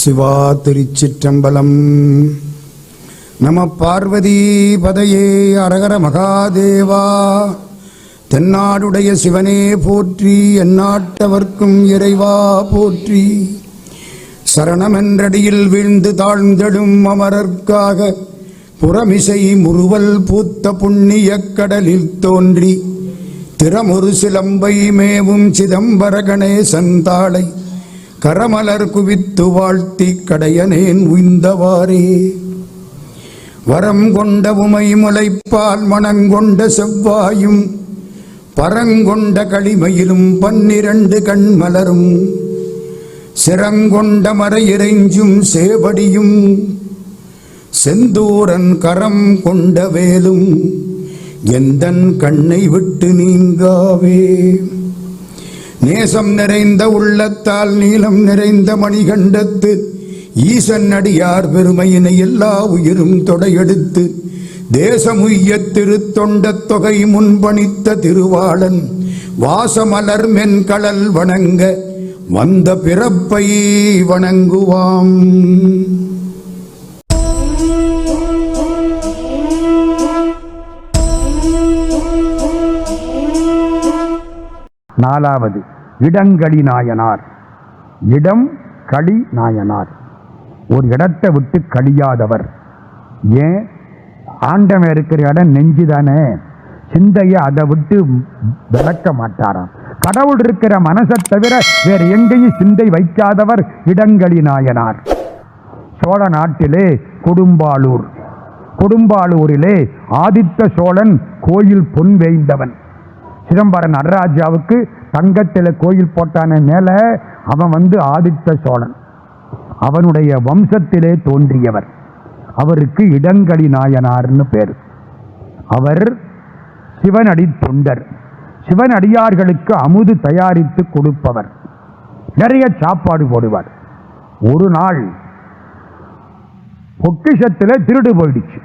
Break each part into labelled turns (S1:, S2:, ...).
S1: சிவா திருச்சிற்றம்பலம். நம பார்வதி பதையே அரகர மகாதேவா. தென்னாடுடைய சிவனே போற்றி, எந்நாட்டவர்க்கும் இறைவா போற்றி. சரணமென்றடியில் வீழ்ந்து தாழ்ந்தெடும் அமரர்க்காக புறமிசை முறுவல் பூத்த புண்ணிய கடலில் தோன்றி திறமொரு சிலம்பை மேவும் சிதம்பர கணேசன் தாளை கரமலர் குவித்து வாழ்த்தி கடையனேன் உய்ந்தவாறே. வரம் கொண்ட உமை முளைப்பால் மணங்கொண்ட செவ்வாயும் பரங்கொண்ட களிமையிலும் 12 கண்மலரும் சிறங்கொண்ட மறையிறைஞ்சும் சேவடியும் செந்தூரன் கரம் கொண்ட வேலும் எந்தன் கண்ணை விட்டு நீங்காவே. நேசம் நிறைந்த உள்ளத்தால் நீளம் நிறைந்த மணிகண்டத்து ஈசன் அடியார் பெருமையினை எல்லா உயிரும் தொடையெடுத்து தேசமுய்ய திருத்தொண்ட தொகை முன்பணித்த திருவாளன் வாசமலர் மென்கடல் வணங்க வந்த பிறப்பை வணங்குவாம்.
S2: நாலாவது இடங்களி நாயனார். இடம் களி நாயனார். ஒரு இடத்தை விட்டு கழியாதவர். ஏன்? ஆண்டவன் இருக்கிற இடம் நெஞ்சு தானே, சிந்தையை அதை விட்டு விளக்க மாட்டாராம். கடவுள் இருக்கிற மனசை தவிர வேற எங்கேயும் சிந்தை வைக்காதவர் இடங்களி நாயனார். சோழ நாட்டிலே கொடும்பாளூரிலே ஆதித்த சோழன் கோயில் பொன் வேய்ந்தவன். சிதம்பரம் நடராஜாவுக்கு தங்கத்தில் கோயில் போட்டான மேல அவன் ஆதித்த சோழன். அவனுடைய வம்சத்திலே தோன்றியவர். அவருக்கு இடங்களி நாயனார்னு பேர். அவர் சிவனடி தொண்டர். சிவனடியார்களுக்கு அமுது தயாரித்து கொடுப்பவர். நிறைய சாப்பாடு போடுவார். ஒரு நாள் பொக்கிஷத்துல திருடு போயிடுச்சு.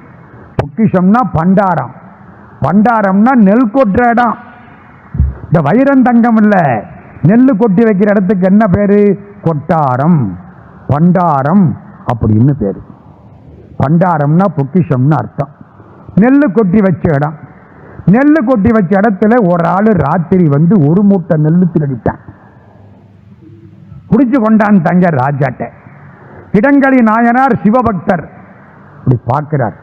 S2: பொக்கிஷம்னா பண்டாரம். பண்டாரம்னா நெல் கொட்டுற இடம். இந்த வைரம் தங்கம் இல்ல, நெல்லு கொட்டி வைக்கிற இடத்துக்கு என்ன பேரு? கொட்டாரம், பண்டாரம் அப்படின்னு பேரு. பண்டாரம்னா பொக்கிஷம்னு அர்த்தம். நெல்லு கொட்டி வச்ச இடம். நெல்லு கொட்டி வச்ச இடத்துல ஒரு ஆளு ராத்திரி ஒரு மூட்டை நெல்லு திருடிட்டான். குடிச்சு கொண்டான் தங்க ராஜாட்ட. இடங்களி நாயனார் சிவபக்தர். இப்படி பார்க்கிறார்,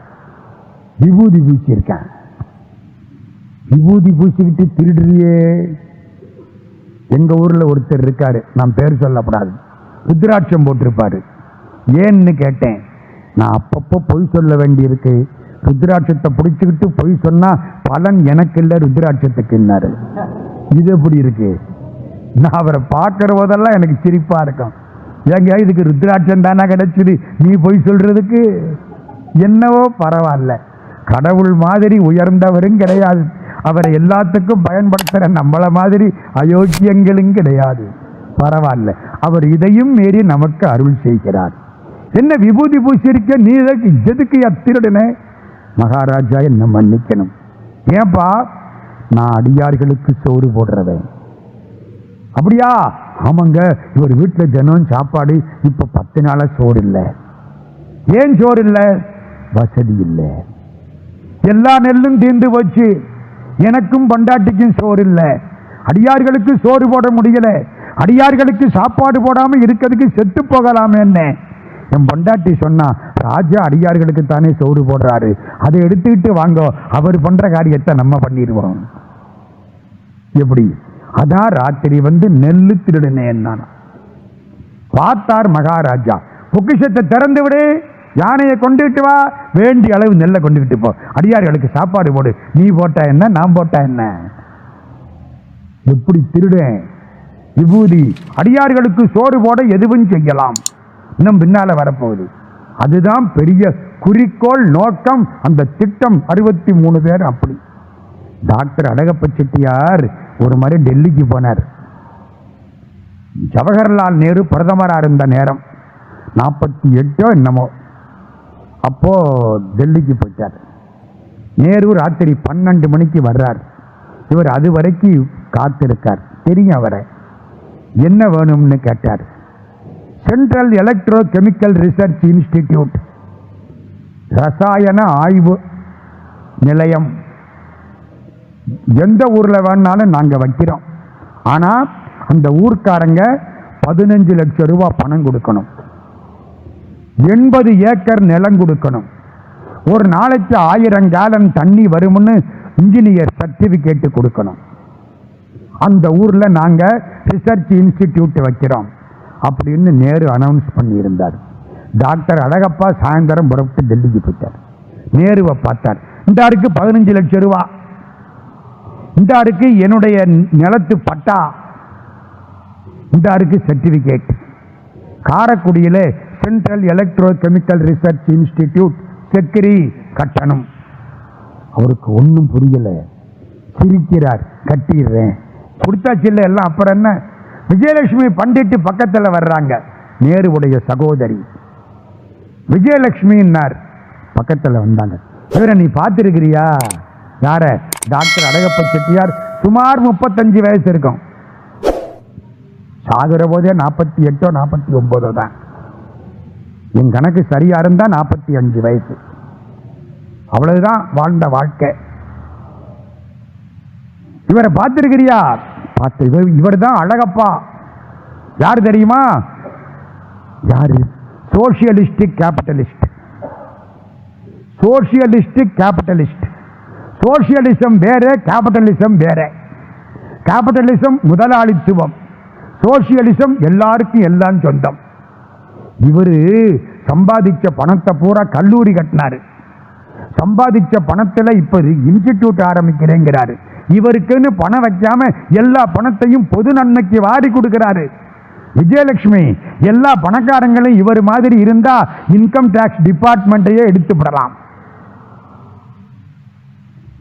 S2: விபூதி பூசியிருக்கேன். விபூதி பூசிக்கிட்டு திருடுறியே. எங்க ஊர்ல ஒருத்தர் இருக்காரு, நான் பேர் சொல்லப்படாது, ருத்ராட்சம் போட்டிருப்பாரு. ஏன்னு கேட்டேன். நான் அப்பப்போ பொய் சொல்ல வேண்டி இருக்கு. ருத்ராட்சத்தை பிடிச்சுக்கிட்டு பொய் சொன்னா பலன் எனக்கு இல்லை, ருத்ராட்சத்துக்குன்னாரு. இது எப்படி இருக்கு? நான் அவரை பார்க்கிற போதெல்லாம் எனக்கு சிரிப்பா இருக்கும். ஏங்க இதுக்கு ருத்ராட்சம் தானே கிடைச்சது, நீ பொய் சொல்றதுக்கு? என்னவோ பரவாயில்ல, கடவுள் மாதிரி உயர்ந்தவரும் கிடையாது, அவரை எல்லாத்துக்கும் பயன்படுத்துற நம்மள மாதிரி அயோக்கியங்களும் கிடையாது. பரவாயில்ல, அவர் இதையும் மீறி நமக்கு அருள் செய்கிறார். என்ன விபூதி பூசிருக்க, நீ எதுக்கு திருடனே? மகாராஜா என்ன மன்னிக்கணும். ஏன்பா? நான் அடியார்களுக்கு சோறு போடுறவன். அப்படியா? ஆமாங்க, இவர் வீட்டுல தினம் சாப்பாடு, இப்ப 10 நாளா சோறு இல்லை. ஏன் சோறு இல்லை? வசதி இல்லை. எல்லா நெல்லும் தீர்ந்து போச்சு. எனக்கும் பொண்டாட்டிக்கும் சோறு இல்லை. அடியார்களுக்கு சோறு போட முடியல. அடியார்களுக்கு சாப்பாடு போடாம இருக்கிறதுக்கு செத்து போகலாமே. என்ன என் பொண்டாட்டி சொன்னா, ராஜா அடியார்களுக்கு தானே சோறு போடுறாரு, அதை எடுத்துக்கிட்டு வாங்க, அவர் பண்ற காரியத்தை நம்ம பண்ணிடுவோம். எப்படி? அதான் ராத்திரி நெல்லு திருடுனேன். பார்த்தார் மகாராஜா. பொக்கிஷத்தை திறந்து விடு, யானையை கொண்டுகிட்டு வா, வேண்டிய அளவு நெல்லை கொண்டுகிட்டு போ, அடியார்களுக்கு சாப்பாடு போடு. நீ போட்டா என்ன, நான் போட்டா என்ன? எப்படி திருடேன்? விபூதி. அடியார்களுக்கு சோறு போட எதுவும் செய்யலாம். இன்னும் பின்னால வரப்போகுது. அதுதான் பெரிய குறிக்கோள், நோக்கம். அந்த திட்டம் 63 பேர். அப்படி டாக்டர் அழகப்ப செட்டியார் ஒரு மாதிரி டெல்லிக்கு போனார். ஜவஹர்லால் நேரு பிரதமராக இருந்த நேரம் 48 என்னமோ. அப்போ டெல்லிக்கு போயிட்டார். நேரு ராத்திரி 12 மணிக்கு வர்றார். இவர் அது வரைக்கும் காத்திருக்கார். தெரியும் அவரை. என்ன வேணும்னு கேட்டார். Central electro chemical research institute, ரசாயன ஆய்வு நிலையம். எந்த ஊர்ல வேணாலும் நாங்க வைக்கிறோம். ஆனா அந்த ஊர்க்காரங்க 15 லட்சம் ரூபாய் பணம் கொடுக்கணும், 80 ஏக்கர் நிலம் கொடுக்கணும், ஒரு நாளைக்கு 1000 கேலன் தண்ணி வரும்னு இன்ஜினியர் சர்டிபிகேட் கொடுக்கணும். அந்த ஊர்ல நாங்க ரிசர்ச் இன்ஸ்டிடியூட் வைக்கிறோம் அப்படின்னு நேரு அனௌன்ஸ் பண்ணி இருந்தார். டாக்டர் அழகப்பா சாயந்தரம் புறப்பட்டு டெல்லிக்கு போயிட்டார். நேருவை பார்த்தார். இந்த ஆருக்கு 15 லட்சம் ரூபாய், இந்த ஆருக்கு என்னுடைய நிலத்து பட்டா, இந்த ஆருக்கு சர்டிபிகேட். காரைக்குடியில central electro chemical research institute செக்ரி கட்டணும். அவருக்கு ஒன்றும் புரியல, சிரிக்கிறார். கட்டிடுறேன், கொடுத்தாச்சு இல்லை எல்லாம். அப்புறம் என்ன? விஜயலட்சுமி பண்டிட்டு பக்கத்தில் வர்றாங்க. நேருவுடைய சகோதரி விஜயலட்சுமின்னார். பக்கத்தில் வந்தாங்க. இவரை நீ பார்த்துருக்கிறியா? யார? டாக்டர் அழகப்ப செட்டியார். சுமார் 35 வயசு இருக்கும். சாகுற போதே 48 49 தான். என் கணக்கு சரியா இருந்தா 45 வயசு. அவ்வளவுதான் வாழ்ந்த வாழ்க்கை. இவரை பார்த்திருக்கிறியா? பார்த்து. இவர் தான் அழகப்பா. யார் தெரியுமா? யாரு? Socialistic capitalist. Socialistic capitalist. Socialism வேற, கேபிட்டலிசம் வேற. கேபிட்டலிசம் முதலாளித்துவம், சோசியலிசம் எல்லாருக்கும் எல்லாம் சொந்தம். இவரு சம்பாதிச்ச பணத்தை பூரா கல்லூரி கட்டினாரு. சம்பாதிச்ச பணத்துல இப்ப இன்ஸ்டிடியூட் ஆரம்பிக்கிறேங்கிறாரு. இவருக்குன்னு பணம் வைக்காம எல்லா பணத்தையும் பொது நன்மைக்கு வாரி கொடுக்கிறாரு. விஜயலட்சுமி எல்லா பணக்காரங்களும் இவர் மாதிரி இருந்தா இன்கம் டாக்ஸ் டிபார்ட்மெண்ட்டையே எடுத்துவிடலாம்.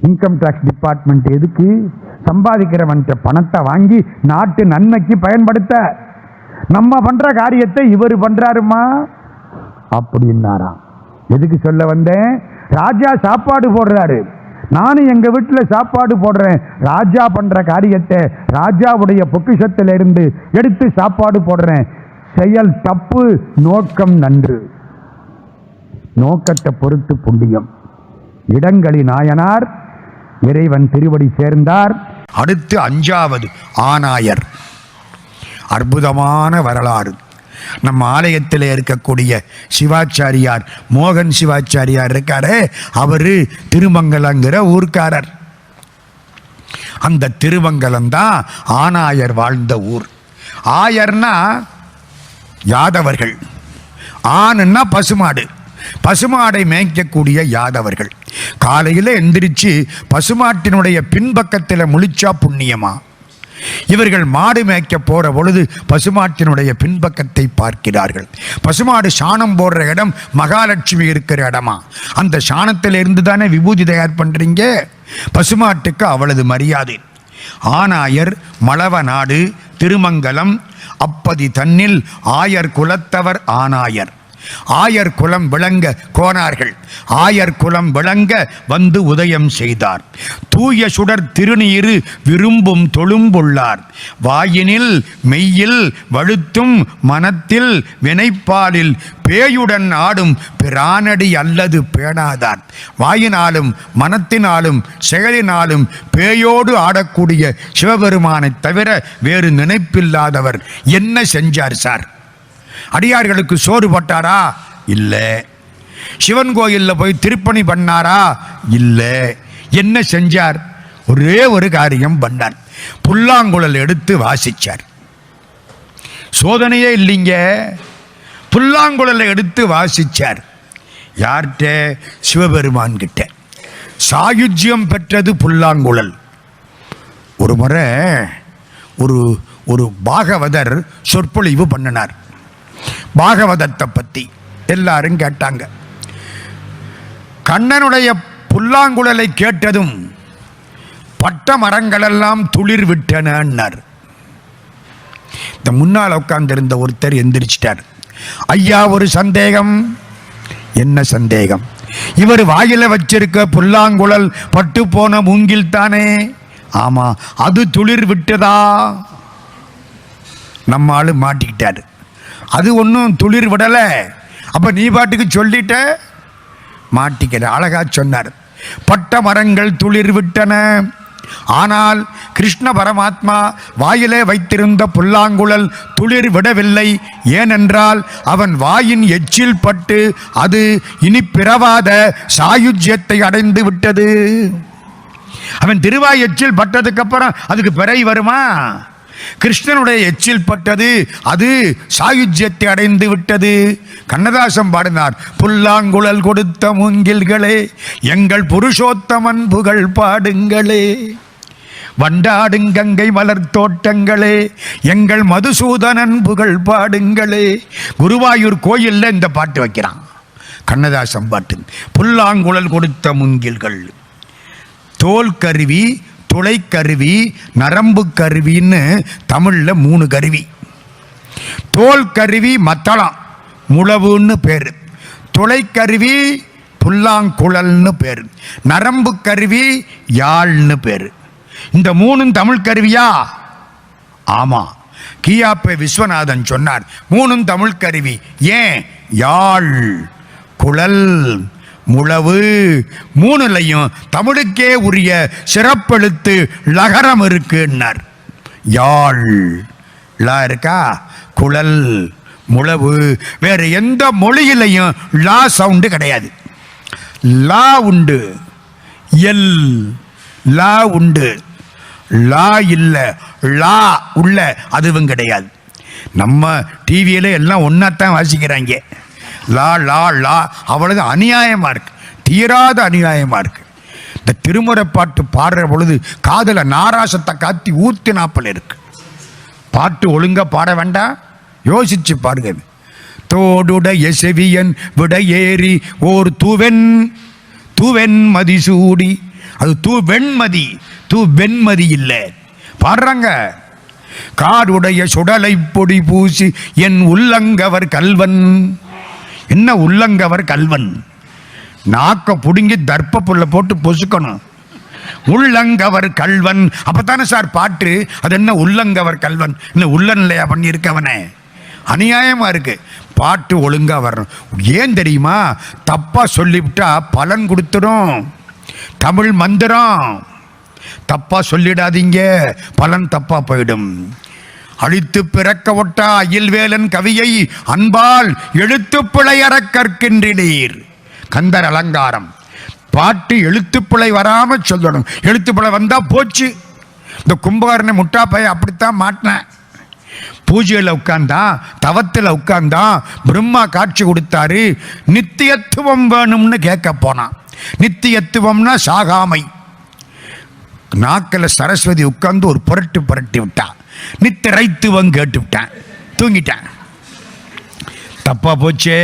S2: இன்கம் டாக்ஸ் டிபார்ட்மெண்ட் எதுக்கு? சம்பாதிக்கிறவன் பணத்தை வாங்கி நாட்டு நன்மைக்கு பயன்படுத்த. நம்ம பண்ற காரியத்தை இவர் பண்றாருமா அப்படின்னாராம். எதுக்கு சொல்ல வந்தேன்? ராஜா சாப்பாடு போடுறாரு, நானும் எங்க வீட்டுல சாப்பாடு போடுறேன். ராஜா பண்ற காரியத்தை ராஜாவுடைய பொக்கிஷத்திலிருந்து எடுத்து சாப்பாடு போடுறேன். செயல் தப்பு, நோக்கம் நன்று. நோக்கத்தை பொறுத்து புண்ணியம். இடங்களி நாயனார் இறைவன் திருவடி சேர்ந்தார்.
S1: அடுத்து 5வது ஆனாயர். அற்புதமான வரலாறு. நம்ம ஆலயத்தில் இருக்கக்கூடிய சிவாச்சாரியார், மோகன் சிவாச்சாரியார் இருக்காரே, அவரு திருமங்கலங்கிற ஊர்க்காரர். அந்த திருமங்கலம் தான் ஆனாயர் வாழ்ந்த ஊர். ஆயர்னா யாதவர்கள், ஆணுன்னா பசுமாடு, பசுமாடை மேய்க்கக்கூடிய யாதவர்கள். காலையில் எந்திரிச்சு பசுமாட்டினுடைய பின்பக்கத்தில் முழிச்சா புண்ணியமா. இவர்கள் மாடு மேய்க்க போற பொழுது பசுமாட்டினுடைய பின்பக்கத்தை பார்க்கிறார்கள். பசுமாடு சாணம் போடுற இடம் மகாலட்சுமி இருக்கிற இடமா. அந்த சாணத்தில் இருந்து தானே விபூதி தயார் பண்றீங்க. பசுமாட்டுக்கு அவ்வளவு மரியாதை. ஆனாயர் மளவ நாடு திருமங்கலம் அப்பதி தன்னில் ஆயர் குலத்தவர் ஆனாயர். ஆயர் குலம் விளங்க கோனார்கள். ஆயர் குலம் விளங்க வந்து உதயம் செய்தார். தூய சுடர் திருநீரு விரும்பும் தொழும்புள்ளார். வாயினில் மெய்யில் வழுத்தும் மனத்தில் வினைப்பாலில் பேயுடன் ஆடும் பிரானடி அல்லது பேணாதார். வாயினாலும் மனத்தினாலும் செயலினாலும் பேயோடு ஆடக்கூடிய சிவபெருமானை தவிர வேறு நினைப்பில்லாதவர். என்ன செஞ்சார் சார்? அடியார்களுக்கு சோறு போட்டாரா? இல்லை. சிவன் கோயிலில் போய் திருப்பணி பண்ணாரா? இல்லை. என்ன செஞ்சார்? ஒரே ஒரு காரியம் பண்ணார். புல்லாங்குழல் எடுத்து வாசிச்சார். சோதனையே இல்லைங்க, புல்லாங்குழலை எடுத்து வாசிச்சார். யார்கிட்ட? சிவபெருமான் கிட்ட. சாயுஜ்யம் பெற்றது புல்லாங்குழல். ஒரு முறை ஒரு பாகவதர் சொற்பொழிவு பண்ணினார். பாகவதத்தை பத்தி எல்லாரும் கேட்டாங்க. கண்ணனுடைய புல்லாங்குழலை கேட்டதும் பட்ட மரங்களெல்லாம் துளிர் விட்டனர். இந்த முன்னால் உட்கார்ந்திருந்த ஒருத்தர் எந்திரிச்சிட்டார். ஐயா, ஒரு சந்தேகம். என்ன சந்தேகம்? இவர் வாயில வச்சிருக்க புல்லாங்குழல் பட்டு போன மூங்கில் தானே? ஆமா. அது துளிர் விட்டதா? நம்ம ஆளு மாட்டிக்கிட்டாரு. அது ஒன்றும் துளிர் விடலை. அப்போ நீ பாட்டுக்கு சொல்லிட்ட மாட்டிக்கிற. அழகா சொன்னார், பட்ட மரங்கள் துளிர் விட்டன, ஆனால் கிருஷ்ண பரமாத்மா வாயிலே வைத்திருந்த புல்லாங்குழல் துளிர் விடவில்லை. ஏனென்றால் அவன் வாயின் எச்சில் பட்டு அது இனி பிறவாத சாயுஜ்யத்தை அடைந்து விட்டது. அவன் திருவாய் எச்சில் பட்டதுக்கு அப்புறம் அதுக்கு பிறை வருமா? கிருஷ்ணனுடைய எச்சில் பட்டது, அது சாயுஜ்யத்தை அடைந்து விட்டது. கண்ணதாசன் பாடினார், புல்லாங்குழல் கொடுத்த மூங்கில்களே எங்கள் புருஷோத்தமன் புகழ் பாடுங்களே, வண்டாடுங்கங்கை மலர் தோட்டங்களே எங்கள் மதுசூதனன் புகழ் பாடுங்களே. குருவாயூர் கோயில்ல இந்த பாட்டு வைக்கிறான் கண்ணதாசன் பாட்டு. புல்லாங்குழல் கொடுத்த மூங்கில்கள், தோல் கருவி, துளை கருவி, நரம்பு கருவின்னு தமிழ்ல 3 கருவி. தோல் கருவி மத்தளம் முழவுன்னு பேரு, துளை கருவி புல்லாங்குழல்னு பேரு, நரம்பு கருவி யாழ்னு பேரு. இந்த 3 தமிழ் கருவியா? ஆமா. கியாப்பே விஸ்வநாதன் சொன்னார் 3 தமிழ் கருவி. ஏன்? யாழ், குழல், முழவு 3லையும் தமிழுக்கே உரிய சிறப்பெழுத்து லகரம் இருக்குன்னார். யாழ் லா இருக்கா, குழல், முழவு. வேற எந்த மொழியிலையும் லா சவுண்டு கிடையாது. லா உண்டு, எல் லா உண்டு, லா இல்ல லா உள்ள அதுவும் கிடையாது. நம்ம டிவியில எல்லாம் ஒன்னாத்தான் வாசிக்கிறாங்க. லா லா லா, அவ்வளவு அநியாயமா இருக்கு, தீராத அநியாயமா இருக்கு. இந்த திருமுறை பாட்டு பாடுற பொழுது காதல நாராசத்தை காத்தி ஊத்தினாப்பல் இருக்கு. பாட்டு ஒழுங்கா பாட வேண்டாம், யோசிச்சு பாருங்க. தோடுடைய செவியன் விடையேறி ஓர் தூவென் மதி சூடி, அது தூவெண்மதி, தூவெண்மதி இல்லை. பாடுறாங்க. காடுடைய சுடலை பொடி பூசி என் உள்ளங்கவர் கல்வன். என்ன உள்ளங்கவர் கல்வன்? நாக்க புடுங்கி தர்ப்ப புல்ல போட்டு பொசுக்கணும். உள்ளங்கவர் கல்வன், அப்பதானே சார் பாட்டு. அது என்ன உள்ளங்கவர் கல்வன்? என்ன உள்ளன்லையா பண்ணியிருக்கவனே? அநியாயமா இருக்கு. பாட்டு ஒழுங்கா வரணும். ஏன் தெரியுமா? தப்பா சொல்லிவிட்டா பலன் கொடுத்துடும். தமிழ் மந்திரம் தப்பா சொல்லிடாதீங்க, பலன் தப்பா போயிடும். அழித்து பிறக்க ஒட்டா அயில்வேலன் கவியை அன்பால் எழுத்து பிழையற கற்கின்றீர். கந்தர் அலங்காரம். பாட்டு எழுத்துப்பிழை வராம சொல்லணும். எழுத்துப்பிழை வந்தா போச்சு. இந்த கும்பகாரனை முட்டாப்பைய அப்படித்தான் மாட்டினேன். பூஜையில் உட்கார்ந்தான், தவத்தில் உட்கார்ந்தான், பிரம்மா காட்சி கொடுத்தாரு. நித்தியத்துவம் வேணும்னு கேட்க போனான். நித்தியத்துவம்னா சாகாமை. நாக்கில் சரஸ்வதி உட்கார்ந்து ஒரு புரட்டி விட்டான். நித்திரைத்துவம் கேட்டு விட்டான், தூங்கிட்டான். தப்பா போச்சே.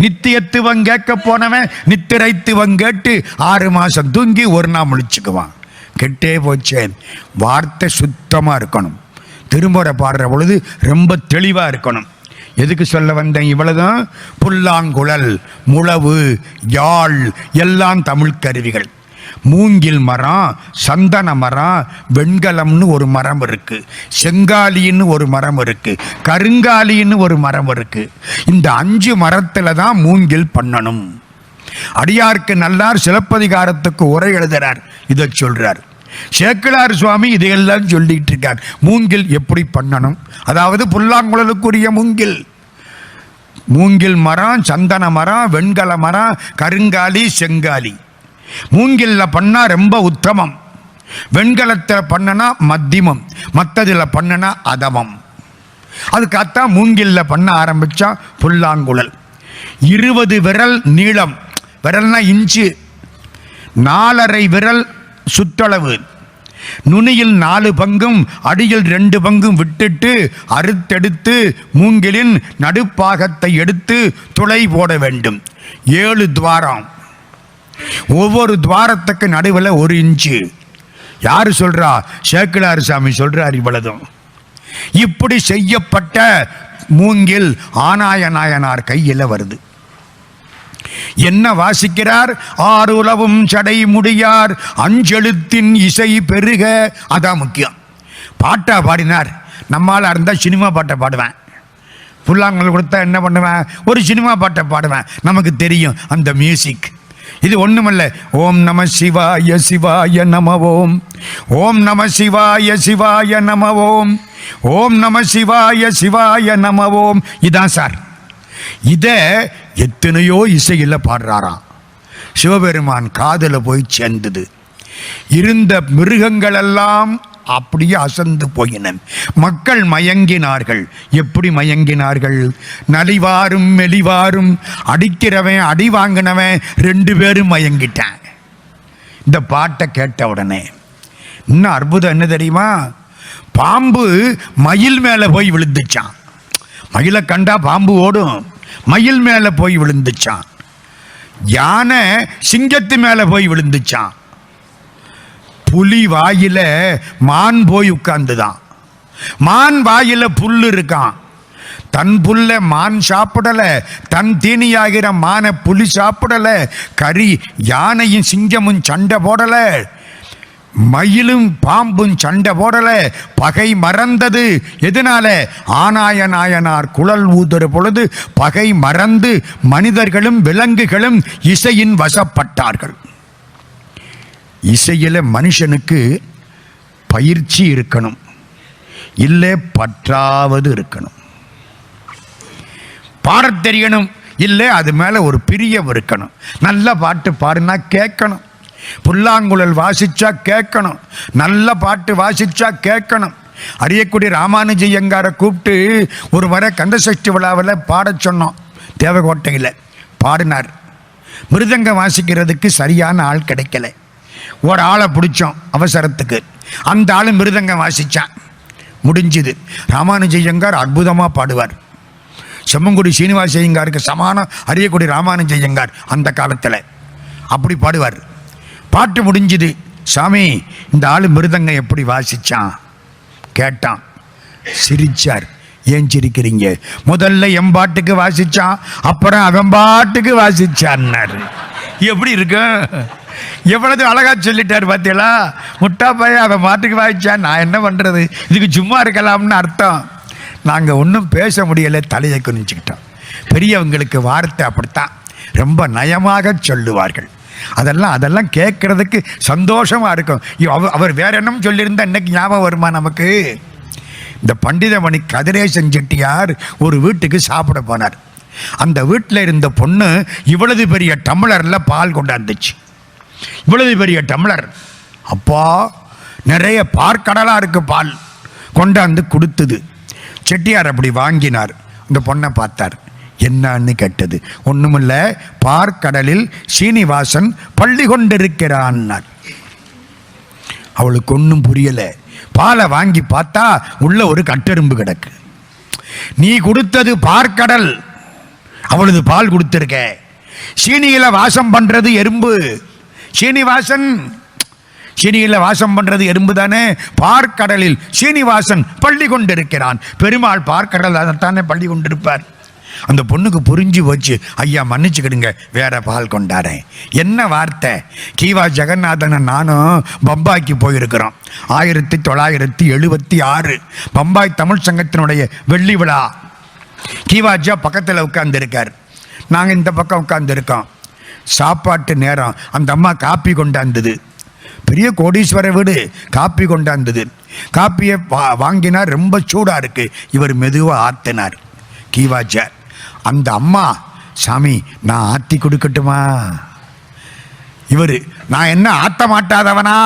S1: நித்தியத்துவம் கேட்க போனவன் நித்திரைத்துவம் கேட்டு 6 மாசம் தூங்கி 1 நாள் முழிச்சுக்குவான். கெட்டே போச்சே. வார்த்தை சுத்தமா இருக்கணும். திருமுறை பாடுற பொழுது ரொம்ப தெளிவா இருக்கணும். எதுக்கு சொல்ல வந்தேன்? இவ்வளவுதான். புல்லாங்குழல், முழவு, யாழ் எல்லாம் தமிழ் கருவிகள். மூங்கில் மரம், சந்தன மரம், வெண்கலம்னு ஒரு மரம் இருக்கு, செங்காலின்னு ஒரு மரம் இருக்கு, கருங்காலின்னு ஒரு மரம் இருக்கு. இந்த 5 மரத்துல தான் மூங்கில் பண்ணணும். அடியார்க்கு நல்லார் சிலப்பதிகாரத்துக்கு உரை எழுதுறார், இதை சொல்றார். சேக்கிழார் சுவாமி இதையெல்லாம் சொல்லிட்டு இருக்கார். மூங்கில் எப்படி பண்ணணும், அதாவது புல்லாங்குழலுக்குரிய மூங்கில் மரம், சந்தன மரம், வெண்கல மரம், கருங்காலி, செங்காலி. மூங்கில்ல பண்ணா ரொம்ப உத்தமம், வெண்கலத்தில் பண்ணனா மத்தியமம், மற்றதுல பண்ணனா அதமம். அதுக்காகத்தான் மூங்கில்ல பண்ண ஆரம்பிச்சா புல்லாங்குழல். 20 விரல் நீளம், விரல்னா இன்ச்சு, 4.5 விரல் சுற்றளவு, நுனியில் 4 பங்கும் அடியில் 2 பங்கும் விட்டுட்டு அறுத்தெடுத்து மூங்கிலின் நடுப்பாகத்தை எடுத்து துளை போட வேண்டும். 7 துவாரம், ஒவ்வொரு துவாரத்துக்கு நடுவில் 1 இன்ச்சு. யாரு சொல்றா? சேக்கிழார் சாமி சொல்றார். இவ்வளதும் இப்படி செய்யப்பட்ட மூங்கில் ஆனாய நாயனார் கையில் வருது. என்ன வாசிக்கிறார்? ஆறுலவும் சடை முடியார் அஞ்செழுத்தின் இசை பெருக. அதான் முக்கியம். பாட்டா பாடினார். நம்மால இருந்தா சினிமா பாட்டை பாடுவேன். புல்லாங்குழல் கொடுத்தா என்ன பண்ணுவேன், ஒரு சினிமா பாட்டை பாடுவேன், நமக்கு தெரியும் அந்த மியூசிக். இது ஒண்ணுமல்ல. ஓம் நம சிவாய சிவாய நம ஓம், ஓம் நம சிவாய சிவாய நம ஓம், ஓம் நம சிவாய சிவாய நம ஓம். இதான் சார். இத எத்தனையோ இசையில் பாடுறாராம். சிவபெருமான் காதுல போய் சேர்ந்தது. இருந்த மிருகங்கள் எல்லாம் அப்படியே அசந்து போயின. மக்கள் மயங்கினார்கள். எப்படி மயங்கினார்கள்? நலிவாரும் மெலிவாரும், அடிக்கிறவன் அடி வாங்கினவன் 2 பேரும் மயங்கிட்டான் இந்த பாட்டை கேட்ட உடனே. இன்னும் அற்புதம் என்ன தெரியுமா? பாம்பு மயில் மேல போய் விழுந்துச்சான். மயிலை கண்டா பாம்பு ஓடும், மயில் மேல போய் விழுந்துச்சான். யானை சிங்கத்து மேல போய் விழுந்துச்சான். புலி வாயில மான் போய் உட்கார்ந்துதான். மான் வாயில புல் இருக்கான். தன் புல்ல மான் சாப்பிடல, தன் தீனியாகிற மான புலி சாப்பிடல. கறி யானையும் சிங்கமும் சண்டை போடல, மயிலும் பாம்பும் சண்டை போடல. பகை மறந்தது. எதனால? ஆனாய நாயனார் குழல் ஊதுற பொழுது பகை மறந்து மனிதர்களும் விலங்குகளும் இசையின் வசப்பட்டார்கள். இசையில மனுஷனுக்கு பயிற்சி இருக்கணும், இல்லை பற்றாவது இருக்கணும். பாடத் தெரியணும், இல்லை அது மேல ஒரு பிரியம் இருக்கணும். நல்ல பாட்டு பாடுனா கேட்கணும், புல்லாங்குழல் வாசிச்சா கேட்கணும், நல்ல பாட்டு வாசிச்சா கேட்கணும். அரியக்குடி ராமானுஜய்யங்காரை கூப்பிட்டு ஒரு முறை கந்தசஷ்டி விழாவில் பாட சொன்னோம். தேவகோட்டையில் பாடினார். மிருதங்கம் வாசிக்கிறதுக்கு சரியான ஆள் கிடைக்கல. ஒரு ஆளை பிடிச்சோம் அவசரத்துக்கு. அந்த ஆள் மிருதங்கம் வாசிச்சான். முடிஞ்சுது. ராமானுஜய்யங்கார் அற்புதமாக பாடுவார். செம்மங்குடி சீனிவாசய்யங்காருக்கு சமானம் அரியக்குடி ராமானுஜய்யங்கார் அந்த காலத்தில் அப்படி பாடுவார். பாட்டு முடிஞ்சுது. சாமி, இந்த ஆள் மிருதங்கம் எப்படி வாசிச்சான் கேட்டான். சிரிச்சார். ஏன் சிரிக்கிறீங்க? முதல்ல என் பாட்டுக்கு வாசிச்சான், அப்புறம் அவன் பாட்டுக்கு வாசிச்சான்னாரு. எப்படி இருக்கு? எவ்வளவு அழகா சொல்லிட்டார் பார்த்தீங்களா? முட்டா பையன் அவன் பாட்டுக்கு வாசிச்சான், நான் என்ன பண்றது, இதுக்கு சும்மா இருக்கலாம்னு அர்த்தம். நாங்க ஒன்றும் பேச முடியலை, தலையை குனிஞ்சுக்கிட்டோம். பெரியவங்களுக்கு வார்த்தை அப்படித்தான், ரொம்ப நயமாக சொல்லுவார்கள். அதெல்லாம் கேட்கறதுக்கு சந்தோஷமா இருக்கும். அவர் வேற என்னம் சொல்லியிருந்தா இன்னைக்கு ஞாபகம் வருமா நமக்கு? இந்த பண்டிதமணி கதிரேசன் செட்டியார் ஒரு வீட்டுக்கு சாப்பிட போனார். அந்த வீட்டில் இருந்த பொண்ணு இவ்வளவு பெரிய டம்ளர்ல பால் கொண்டாந்துச்சு. இவ்வளவு பெரிய டம்ளர், அப்பா நிறைய பார்க்கடலா இருக்கு பால் கொண்டாந்து கொடுத்தது. செட்டியார் அப்படி வாங்கினார். அந்த பொண்ணை பார்த்தார். என்னன்னு கேட்டது. ஒண்ணுமில்ல, பார்க்கடலில் சீனிவாசன் பள்ளி கொண்டிருக்கிறான். அவளுக்கு ஒன்றும் புரியல. பாலை வாங்கி பார்த்தா உள்ள ஒரு கட்டெரும்பு கிடக்கு. நீ கொடுத்தது பார்க்கடல், அவளது பால் கொடுத்திருக்க. சீனியில வாசம் பண்றது எறும்பு. சீனிவாசன் சீனியில வாசம் பண்றது எறும்பு தானே. பார்க்கடலில் சீனிவாசன் பள்ளி கொண்டிருக்கிறான். பெருமாள் பார்க்கடல் அதைத்தானே பள்ளி கொண்டிருப்பார். அந்த பொண்ணுக்கு புரிஞ்சு போச்சு. ஐயா மன்னிச்சுக்கிடுங்க, வேற பால் கொண்டாரேன். என்ன வார்த்தை! கீவா ஜெகநாதன் நானும் பம்பாய்க்கு போயிருக்கிறோம். 1976 பம்பாய் தமிழ் சங்கத்தினுடைய வெள்ளி விழா. கீவாஜா பக்கத்தில் உட்கார்ந்து இருக்கார், நாங்கள் இந்த பக்கம் உட்கார்ந்து இருக்கோம். சாப்பாட்டு நேரம். அந்த அம்மா காப்பி கொண்டாந்தது. பெரிய கோடீஸ்வர வீடு. காப்பி கொண்டாந்தது. காப்பியை வாங்கினா ரொம்ப சூடா இருக்கு. இவர் மெதுவாக ஆத்தினார் கீவாஜா. அந்த அம்மா, சாமி நான் ஆத்தி கொடுக்கட்டுமா? இவரு, நான் என்ன ஆத்த மாட்டாதவனா?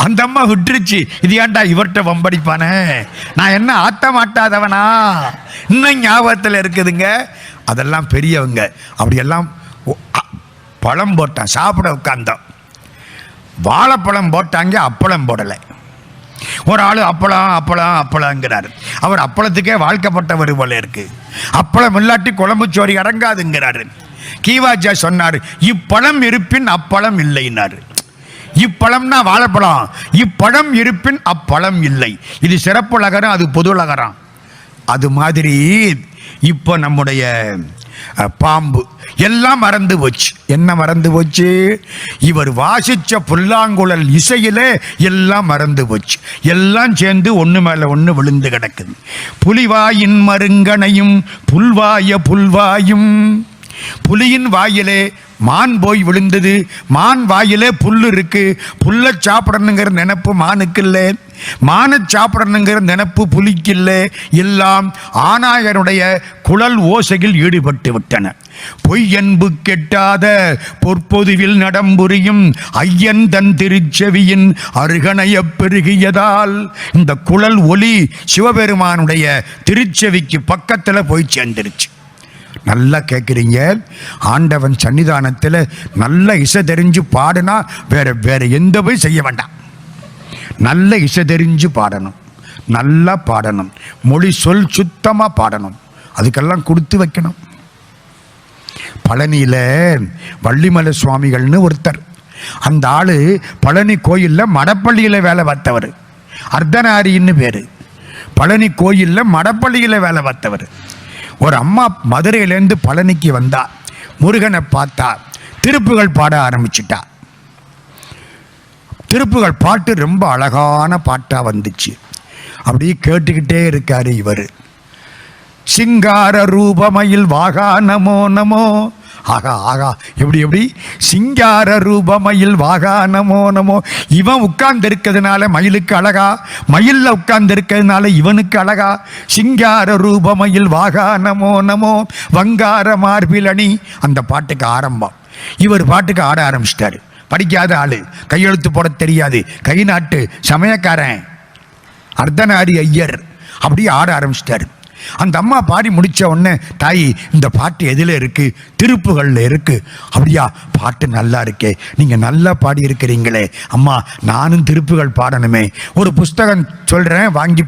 S1: அந்த அம்மா விட்டுருச்சு. இது ஏன்டா இவர்கிட்ட வம்படிப்பானே, நான் என்ன ஆத்த மாட்டாதவனா? இன்னும் ஞாபகத்தில் இருக்குதுங்க. அதெல்லாம் பெரியவங்க. அப்படியெல்லாம் பழம் போட்டான். சாப்பிட உட்கார்ந்தோம். வாழைப்பழம் போட்டாங்க, அப்பளம் போடலை. ஒரு ஆள் அப்பளம் அப்பளம் அப்பளங்கிறார். அவர் அப்பளத்துக்கே வாழ்க்கப்பட்டவர் போல இருக்கு. அப்பளம் இல்லாட்டி குழம்பு சோறு இறங்காதுங்கிறாரு. கீவாஜா சொன்னார், இப்பழம் இருப்பின் அப்பளம் இல்லைன்னாரு. இப்பழம்னா வாழைப்பழம், இப்பழம் இருப்பின் அப்பழம் இல்லை. இது சிறப்பு லகரம், அது பொது லகரம். அது மாதிரி இப்போ நம்முடைய பாம்பு எல்லாம் மறந்து போச்சு. என்ன மறந்து போச்சு? இவர் வாசிச்ச புல்லாங்குழல் இசையிலே எல்லாம் மறந்து போச்சு. எல்லாம் சேர்ந்து ஒன்று மேலே ஒன்று விழுந்து கிடக்குது. புலிவாயின் மருங்கனையும் புல்வாய புல்வாயும். புலியின் வாயிலே மான் போய் விழுந்தது. மான் வாயிலே புல்லு இருக்கு. புல்லை சாப்பிடணுங்கிற நினைப்பு மானுக்கு இல்லை, மான சாப்பிடணுங்கிற நினைப்பு புலிக்கு இல்லை. எல்லாம் ஆனாயருடைய குழல் ஓசையில் ஈடுபட்டு விட்டன. பொய்யன்பு கெட்டாத பொற்பொதுவில் நடம்புரியும் ஐயன் தன் திருச்செவியின் அருகணைய பெருகியதால் இந்த குழல் ஒலி சிவபெருமானுடைய திருச்செவிக்கு பக்கத்தில் போய் சேர்ந்துருச்சு. நல்லா கேட்குறீங்க. ஆண்டவன் சன்னிதானத்தில் நல்ல இசை தெரிஞ்சு பாடுனா வேற எந்த போய் செய்ய வேண்டாம். நல்ல இசை தெரிஞ்சு பாடணும், நல்லா பாடணும், மொழி சொல் சுத்தமாக பாடணும், அதுக்கெல்லாம் கொடுத்து வைக்கணும். பழனியில் வள்ளிமலை சுவாமிகள்னு ஒருத்தர். அந்த ஆள் பழனி கோயிலில் மடப்பள்ளியில் வேலை பார்த்தவர். அர்த்தநாரின்னு பேர். பழனி கோயிலில் மடப்பள்ளியில் வேலை பார்த்தவர். ஒரு அம்மா மதுரையிலேருந்து பழனிக்கு வந்தா, முருகனை பார்த்தா, திருப்புகள் பாட ஆரம்பிச்சிட்டா. திருப்புகள் பாட்டு ரொம்ப அழகான பாட்டாக வந்துச்சு. அப்படியே கேட்டுக்கிட்டே இருக்காரு இவர். சிங்கார ரூபமயில் வாகா நமோ நமோ. ஆகா ஆகா, எப்படி சிங்கார ரூபமயில் வாகா நமோ நமோ. இவன் உட்கார்ந்து இருக்கிறதுனால மயிலுக்கு அழகா, மயிலில் உட்கார்ந்து இருக்கிறதுனால இவனுக்கு அழகா. சிங்கார ரூபமயில் வாகா நமோ நமோ வங்கார மார்பிலணி. அந்த பாட்டுக்கு ஆரம்பம். இவர் பாட்டுக்கு ஆட ஆரம்பிச்சிட்டாரு. படிக்காத ஆளு, கையெழுத்து போட தெரியாது, கை நாட்டு சமயக்காரன் அர்த்தநாரி ஐயர். அப்படியே ஆட ஆரம்பிச்சிட்டாரு. அந்த அம்மா பாடி முடிச்ச உடனே, தாய் இந்த பாட்டு எதில் இருக்கு? திருப்புகள்ல இருக்கு. அப்படியா, பாட்டு நல்லா இருக்கே, நீங்க நல்லா பாடி இருக்கிறீங்களே அம்மா, நானும் திருப்புகள் பாடணுமே. ஒரு புஸ்தகம் சொல்றேன், வாங்கி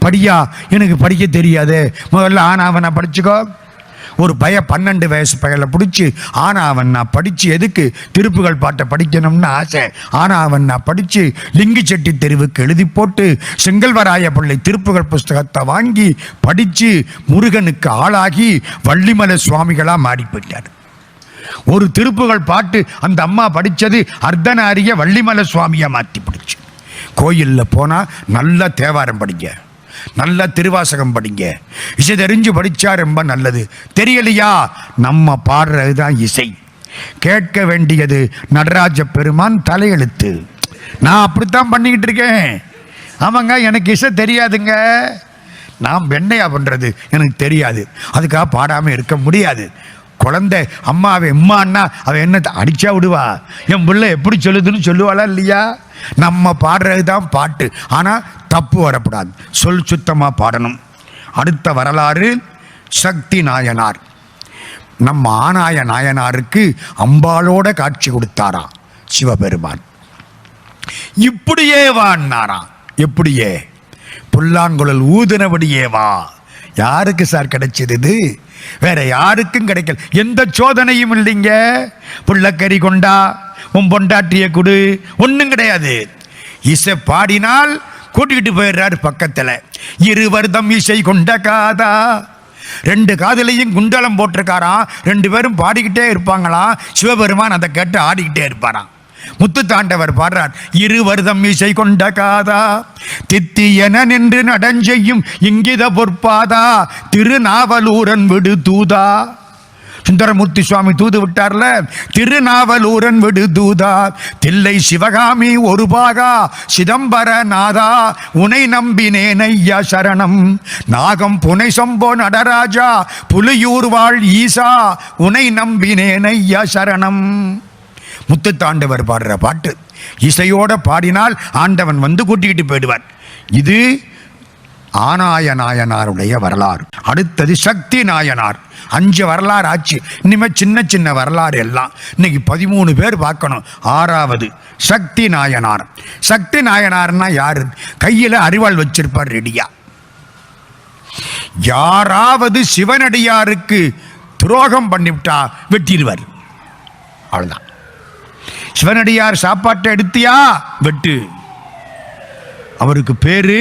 S1: படியா. எனக்கு படிக்க தெரியாது. முதல்ல ஆனாவனா படிச்சுக்கோ. ஒரு 12 வயசு பையலை பிடிச்சி ஆனாவன் நான் படித்து, எதுக்கு திருப்புகள் பாட்டை படிக்கணும்னு ஆசை. ஆனாவன் நான் படித்து லிங்கு செட்டி தெருவுக்கு எழுதி போட்டு செங்கல்வராய பிள்ளை திருப்புகள் புஸ்தகத்தை வாங்கி படித்து முருகனுக்கு ஆளாகி வள்ளிமலை சுவாமிகளாக மாறி போயிட்டார். ஒரு திருப்புகள் பாட்டு அந்த அம்மா படித்தது அர்த்தநாரிய வள்ளிமலை சுவாமியை மாற்றி பிடிச்சி. கோயிலில் போனால் நல்லா தேவாரம் படிங்க, நல்ல திருவாசகம் படிங்க. இசை தெரிஞ்சு படிச்சா ரொம்ப நல்லது. தெரியலையா, நம்ம பாடுறது தான் இசை. கேட்க வேண்டியது நடராஜ பெருமான் தலையெழுத்து. நான் அப்படித்தான் பண்ணிக்கிட்டு இருக்கேன். ஆமாங்க, எனக்கு இசை தெரியாதுங்க. நான் வெண்ணையா பண்றது எனக்கு தெரியாது, அதுக்காக பாடாமல் இருக்க முடியாது. குழந்தை அம்மாவை எம்மான்னா அவன் என்ன அடிச்சா விடுவா? என் பிள்ளை எப்படி சொல்லுதுன்னு சொல்லுவாளா இல்லையா? நம்ம பாடுறது தான் பாட்டு. ஆனால் தப்பு வரக்கூடாது, சொல் சுத்தமாக பாடணும். அடுத்த வரலாறு சக்தி நாயனார். நம்ம ஆனாய நாயனாருக்கு அம்பாளோட காட்சி கொடுத்தாராம் சிவபெருமான். இப்படியே வான்னாராம். எப்படியே? புல்லாங்குழல் ஊதுனபடியே வா. யாருக்கு சார் கிடைச்சது இது? வேற யாருக்கும் கிடைக்கல. எந்த சோதனையும் இல்லைங்க. புள்ளக்கறி கொண்டா, உன் பொண்டாட்டிய குடு, ஒன்றும் கிடையாது. இசை பாடினால் கூட்டிக்கிட்டு போயிடுறாரு பக்கத்தில். இருவர்தம் இசை கொண்ட காதா. 2 காதுலையும் குண்டலம் போட்டிருக்காராம். 2 பேரும் பாடிக்கிட்டே இருப்பாங்களாம். சிவபெருமான் அதை கேட்டு ஆடிக்கிட்டே இருப்பாராம். முத்து தாண்டவர் பாடுறார், இருவர்தம் இசை கொண்ட காதா தித்தியன நின்று நடஞ்செய்யும் இங்கித பொற்பாதா திருநாவலூரன் விடு தூதா. சுந்தரமூர்த்தி சுவாமி தூது விட்டார்ல, திருநாவலூரன் விடு தூதா தில்லை சிவகாமி ஒரு பாகா சிதம்பர நாதா உனை நம்பினேன் ஐயா சரணம். நாகம் புனை சம்போ நடராஜா புலியூர் வாழ் ஈசா உனை நம்பினேன் ஐயா சரணம். முத்து தாண்டவர் பாடுற பாட்டு. இசையோட பாடினால் ஆண்டவன் வந்து கூட்டிக்கிட்டு போயிடுவார். இது ஆனாய நாயனாருடைய வரலாறு. அடுத்தது சக்தி நாயனார். 5 வரலாறு ஆச்சு. இனிமே சின்ன சின்ன வரலாறு எல்லாம். இன்னைக்கு 13 பேர் பார்க்கணும். 6வது சக்தி நாயனார். சக்தி நாயனார்னா யாரு? கையில் அரிவாள் வச்சிருப்பார் ரெடியா. யாராவது சிவனடியாருக்கு துரோகம் பண்ணிவிட்டா வெட்டிடுவார். அவ்வளவுதான். சிவனடியார் சாப்பாட்டை எடுத்தியா வெட்டு. அவருக்கு பேரு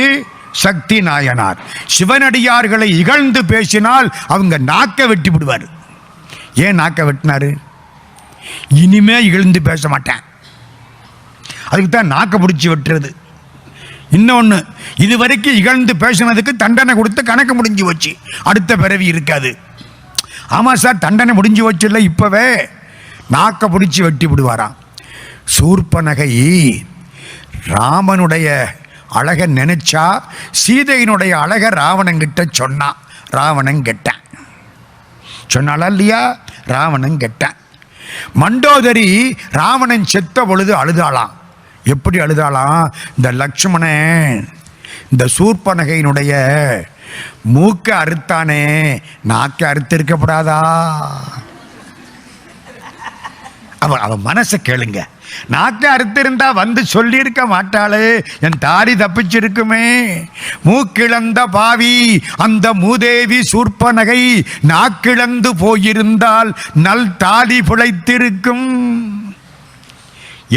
S1: சக்தி நாயனார். சிவனடியார்களை இகழ்ந்து பேசினால் அவங்க நாக்க வெட்டி விடுவார். ஏன் நாக்க வெட்டினாரு? இனிமே இகழ்ந்து பேச மாட்டேன், அதுக்கு தான் நாக்க பிடிச்சி வெட்டுறது. இன்னொன்று, இது வரைக்கும் இகழ்ந்து பேசினதுக்கு தண்டனை கொடுத்து கணக்கு முடிஞ்சு வச்சு, அடுத்த பிறவி இருக்காது. ஆமாம் சார், தண்டனை முடிஞ்சு வச்சு இல்லை, இப்போவே நாக்க பிடிச்சி வெட்டி விடுவாராம். சூர்பனகை ராமனுடைய அழக நினைச்சா சீதையினுடைய அழக ராவணங்கிட்ட சொன்னான். ராவணன் கெட்டான். சொன்னாலா இல்லையா? ராவணன் கெட்டான். மண்டோதரி ராவணன் செத்த பொழுது அழுதாளாம். எப்படி அழுதாளாம்? இந்த லக்ஷ்மணன் இந்த சூர்பனகையினுடைய மூக்க அறுத்தானே, நாக்க அறுத்து இருக்கப்படாதா? அவன் மனசை கேளுங்க. நாக்க அறுத்திருந்தா வந்து சொல்லியிருக்க மாட்டாளே, என் தாடி தப்பிச்சிருக்குமே. மூக்கிழந்த பாவி அந்த மூதேவி சூர்பனகை நாக்கிழந்து போயிருந்தால் நல் தாடி பிழைத்திருக்கும்.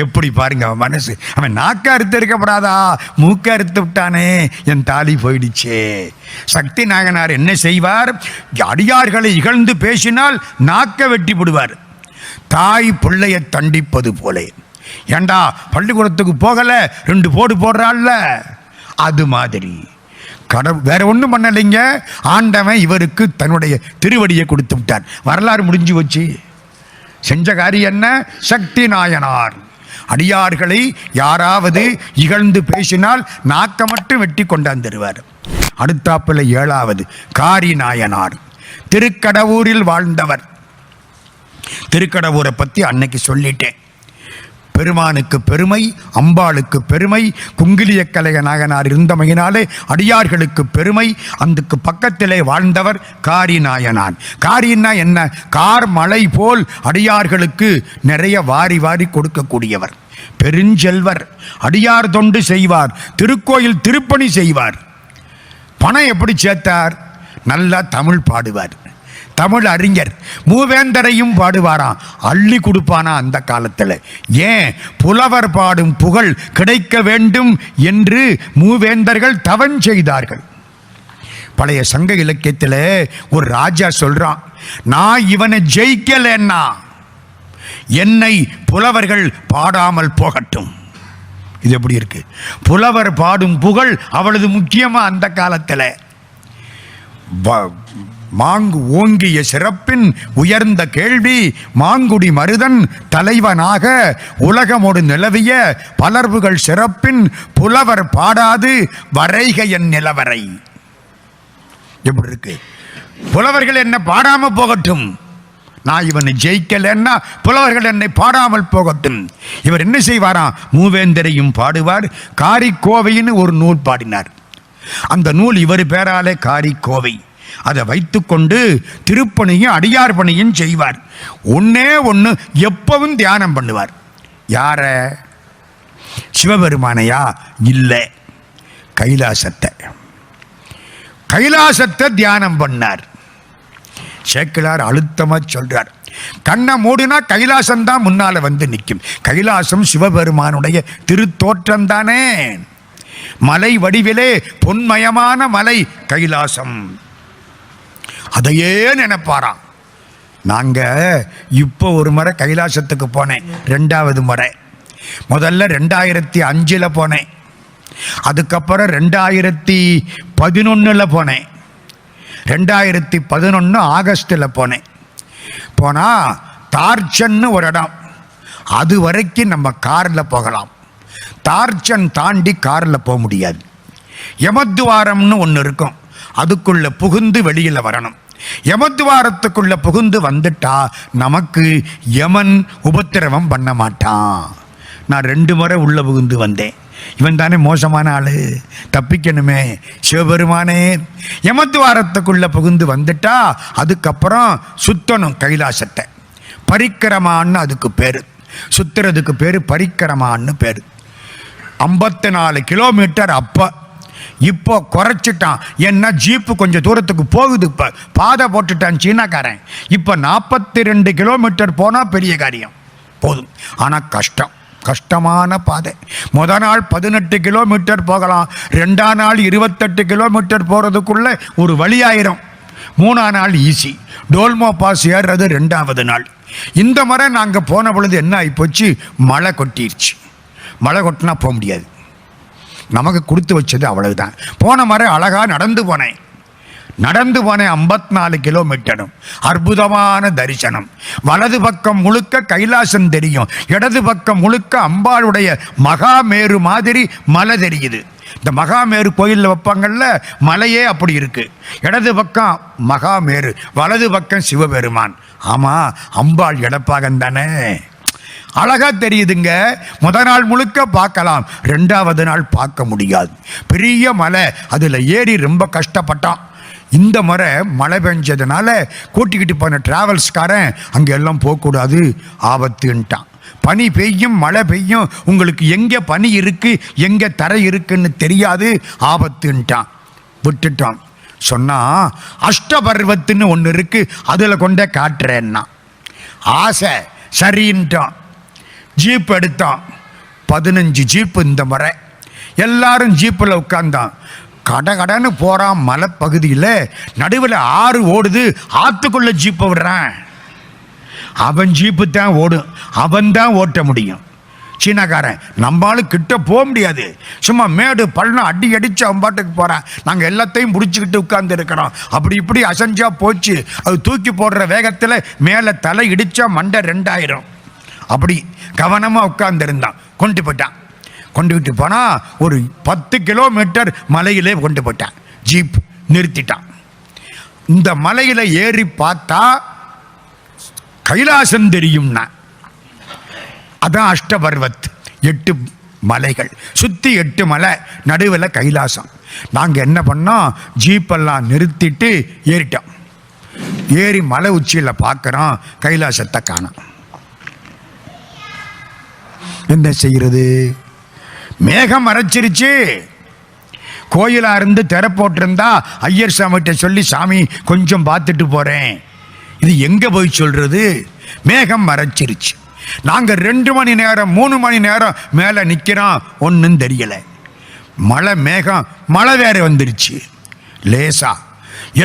S1: எப்படி பாருங்க அவன் மனசு. அவன் நாக்க அறுத்து இருக்கப்படாதா, மூக்க அறுத்து விட்டானே, என் தாலி போயிடுச்சே. சக்தி நாயனார் என்ன செய்வார்? அடியார்களை இகழ்ந்து பேசினால் நாக்க வெட்டி விடுவார். தாய் பிள்ளைய தண்டிப்பது போல. ஏண்டா பள்ளிக்கூடத்துக்கு போகல, 2 போடு போடுறாள்ல, அது மாதிரி வேற ஒன்றும் பண்ணலைங்க. ஆண்டவன் இவருக்கு தன்னுடைய திருவடியை கொடுத்து விட்டார். வரலாறு முடிஞ்சு வச்சு. செஞ்ச காரியம் என்ன? சக்தி நாயனார் அடியார்களை யாராவது இகழ்ந்து பேசினால் நாக்க மட்டும் வெட்டி கொண்டாந்துருவார். அடுத்தாப்புல 7வது காரி நாயனார், திருக்கடவூரில் வாழ்ந்தவர். திருக்கடவூரை பற்றி அன்னைக்கு சொல்லிட்டேன். பெருமானுக்கு பெருமை, அம்பாளுக்கு பெருமை, குங்கிலிய கலைய நாயனார் இருந்தமையினாலே அடியார்களுக்கு பெருமை. அதுக்கு பக்கத்திலே வாழ்ந்தவர் காரி நாயனார். காரின்னா என்ன? கார் மலை போல் அடியார்களுக்கு நிறைய வாரி வாரி கொடுக்கக்கூடியவர். பெருஞ்செல்வர். அடியார் தொண்டு செய்வார், திருக்கோயில் திருப்பணி செய்வார். பணம் எப்படி சேர்த்தார்? நல்லா தமிழ் பாடுவார், தமிழ் அறிஞர். மூவேந்தரையும் பாடுவாராம், அள்ளி கொடுப்பானா அந்த காலத்தில். ஏன்? புலவர் பாடும் புகழ் கிடைக்க வேண்டும் என்று மூவேந்தர்கள் தவம் செய்தார்கள். பழைய சங்க இலக்கியத்தில் ஒரு ராஜா சொல்றான், நான் இவனை ஜெயிக்கலன்னா என்னை புலவர்கள் பாடாமல் போகட்டும். இது எப்படி இருக்கு? புலவர் பாடும் புகழ் அவ்வளவு முக்கியமா அந்த காலத்தில். மாங்கு ஓங்கிய சிறப்பின் உயர்ந்த கேள்வி மாங்குடி மருதன் தலைவனாக உலகமோடு நிலவிய பலர்வுகள் சிறப்பின் புலவர் பாடாது வரைக என் நிலவரை. எப்படி இருக்கு? புலவர்கள் என்ன பாடாம போகட்டும், நான் இவனை ஜெயிக்கலன்னா புலவர்கள் என்னை பாடாமல் போகட்டும். இவர் என்ன செய்வாராம்? மூவேந்தரையும் பாடுவார். காரிக்கோவைன்னு ஒரு நூல் பாடினார். அந்த நூல் இவர் பேராலே காரிக்கோவை. அதை வைத்துக்கொண்டு திருப்பணியும் அடியார் பணியும் செய்வார். ஒன்னே ஒன்று எப்பவும் தியானம் பண்ணுவார். யார? சிவபெருமானையா? இல்லை, கைலாசத்தை. கைலாசத்தை தியானம் பண்ணார். சேக்கிழார் அழுத்தமா சொல்றார், கண்ணை மூடினா கைலாசம் தான் முன்னால வந்து நிற்கும். கைலாசம் சிவபெருமானுடைய திருத்தோற்றம் தானே. மலை வடிவிலே பொன்மயமான மலை கைலாசம். அதையே நினைப்பாராம். நாங்க இப்போ ஒரு முறை கைலாசத்துக்கு போனேன், 2வது முறை. முதல்ல 2005 போனேன், அதுக்கப்புறம் 2011 போனேன், 2011 ஆகஸ்டில் போனேன். போனா தார்ச்சன்னு ஒரு இடம், அது வரைக்கும் நம்ம காரில் போகலாம். தார்ச்சன் தாண்டி காரில் போக முடியாது. யமத்வாரம்னு ஒன்று இருக்கும், அதுக்குள்ள புகுந்து வெளியில் வரணும். யமத்வாரத்துக்குள்ள புகுந்து வந்துட்டா நமக்கு யமன் உபத்திரவம் பண்ண மாட்டான். நான் 2 முறை உள்ள புகுந்து வந்தேன். இவன் தானே மோசமான ஆளு, தப்பிக்கணுமே. சிவபெருமானே, யமத்வாரத்துக்குள்ள புகுந்து வந்துட்டா அதுக்கப்புறம் சுத்தணும் கைலாசத்தை. பரிக்கிரமான்னு அதுக்கு பேரு, சுத்துறதுக்கு பேரு பரிக்கிரமான்னு பேரு. 54 கிலோமீட்டர் அப்ப. இப்போ குறைச்சிட்டான், ஏன்னா ஜீப்பு கொஞ்சம் தூரத்துக்கு போகுது. இப்போ பாதை போட்டுட்டான் சீனாக்காரன். இப்போ 42 கிலோமீட்டர் போனால் பெரிய காரியம், போதும். ஆனால் கஷ்டமான பாதை. முத நாள் 18 கிலோமீட்டர் போகலாம், 2ஆம் நாள் 28 கிலோமீட்டர் போகிறதுக்குள்ள ஒரு வழியாயிரும். 3ஆம் நாள் ஈஸி. டோல்மோ பாஸ் ஏறுறது 2வது நாள். இந்த முறை நாங்கள் போன பொழுது என்ன ஆகிப்போச்சு, மழை கொட்டிருச்சு. மழை கொட்டினா போக முடியாது, நமக்கு கொடுத்து வச்சது அவ்வளவுதான். போன முறை அழகாக நடந்து போனேன் 54 கிலோமீட்டரும். அற்புதமான தரிசனம். வலது பக்கம் முழுக்க கைலாசம் தெரியும், இடது பக்கம் முழுக்க அம்பாளுடைய மகாமேரு மாதிரி மலை தெரியுது. இந்த மகாமேரு கோயிலில் வைப்பாங்கள்ல, மலையே அப்படி இருக்கு. இடது பக்கம் மகாமேரு, வலது பக்கம் சிவபெருமான். ஆமாம், அம்பாள் இடப்பாகம் தானே, அழகா தெரியுதுங்க. முதல் நாள் முழுக்க பார்க்கலாம், 2வது நாள் பார்க்க முடியாது. பெரிய மலை, அதில் ஏறி ரொம்ப கஷ்டப்பட்டான். இந்த முறை மழை பெஞ்சதுனால கூட்டிக்கிட்டு போன டிராவல்ஸ்காரன் அங்கே எல்லாம் போகக்கூடாது, ஆபத்துன்ட்டான். பனி பெய்யும், மழை பெய்யும், உங்களுக்கு எங்கே பனி இருக்கு எங்கே தரை இருக்குன்னு தெரியாது, ஆபத்துன்ட்டான். விட்டுட்டான். சொன்னா அஷ்டபர்வத்துன்னு ஒன்று இருக்கு, அதில் கொண்டே காட்டுறேன்னா ஆசை. சரின்ட்டான். ஜீப் எடுத்தான். 15 ஜீப்பு இந்த முறை. எல்லாரும் ஜீப்பில் உட்கார்ந்தான். கடகடன்னு போகிறான். மலைப்பகுதியில் நடுவில் ஆறு ஓடுது, ஆற்றுக்குள்ள ஜீப்பை விடுறான். அவன் ஜீப்பு தான் ஓடும், அவன் தான் ஓட்ட முடியும். சீனாக்காரன் நம்மளால கிட்ட போக முடியாது, சும்மா மேடு பள்ளம் அடி அடிச்சு அவன் பாட்டுக்கு போகிறான். நாங்கள் எல்லாத்தையும் பிடிச்சிக்கிட்டு உட்கார்ந்து இருக்கிறோம். அப்படி இப்படி அசஞ்சா போச்சு. அது தூக்கி போடுற வேகத்தில் மேலே தலை இடித்தா மண்டை 2ஆயிரம். அப்படி கவனமாக உட்கார்ந்துருந்தான். கொண்டு போயிட்டான். கொண்டுகிட்டு போனால் ஒரு 10 கிலோமீட்டர் மலையிலே கொண்டு போயிட்டான். ஜீப் நிறுத்திட்டான். இந்த மலையில் ஏறி பார்த்தா கைலாசம் தெரியும்னா, அதான் அஷ்டபர்வத். 8 மலைகள் சுற்றி 8 மலை, நடுவில் கைலாசம். நாங்கள் என்ன பண்ணோம், ஜீப்பெல்லாம் நிறுத்திட்டு ஏறிட்டோம். ஏறி மலை உச்சியில் பார்க்குறோம், கைலாசத்தை காணோம். என்ன செய்கிறது, மேகம் மறைச்சிருச்சு. கோயிலா இருந்து திரை போட்டிருந்தா ஐயர் சாமிகிட்ட சொல்லி, சாமி கொஞ்சம் பார்த்துட்டு போறேன். இது எங்க போய் சொல்றது, மேகம் மறைச்சிருச்சு. நாங்க 2 மணி நேரம் 3 மணி நேரம் மேல நிக்கிறோம், ஒன்றும் தெரியல. மழை மேகம், மழை வேற வந்துருச்சு லேசா.